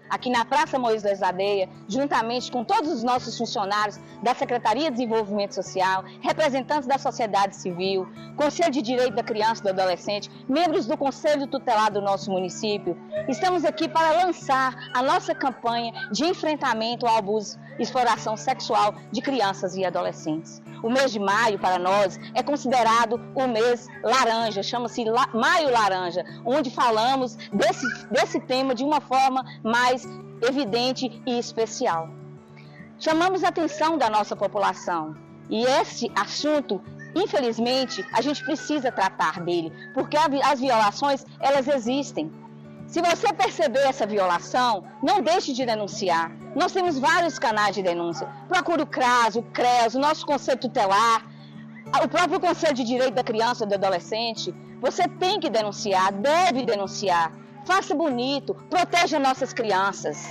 aqui na Praça Moisés Ladeia, juntamente com todos os nossos funcionários da Secretaria de Desenvolvimento Social, representantes da sociedade civil, Conselho de Direito da Criança e do Adolescente, membros do Conselho Tutelar do nosso município. Estamos aqui para lançar a nossa campanha de enfrentamento ao abuso e exploração sexual de crianças e adolescentes. O mês de maio, para nós, é considerado o mês laranja, chama-se Maio Laranja, onde falamos desse tema de uma forma mais evidente e especial. Chamamos a atenção da nossa população e esse assunto, infelizmente, a gente precisa tratar dele, porque as violações, elas existem. Se você perceber essa violação, não deixe de denunciar. Nós temos vários canais de denúncia. Procure o CRAS, o CREAS, o nosso Conselho Tutelar, o próprio Conselho de Direito da Criança e do Adolescente. Você tem que denunciar, deve denunciar. Faça bonito, proteja nossas crianças.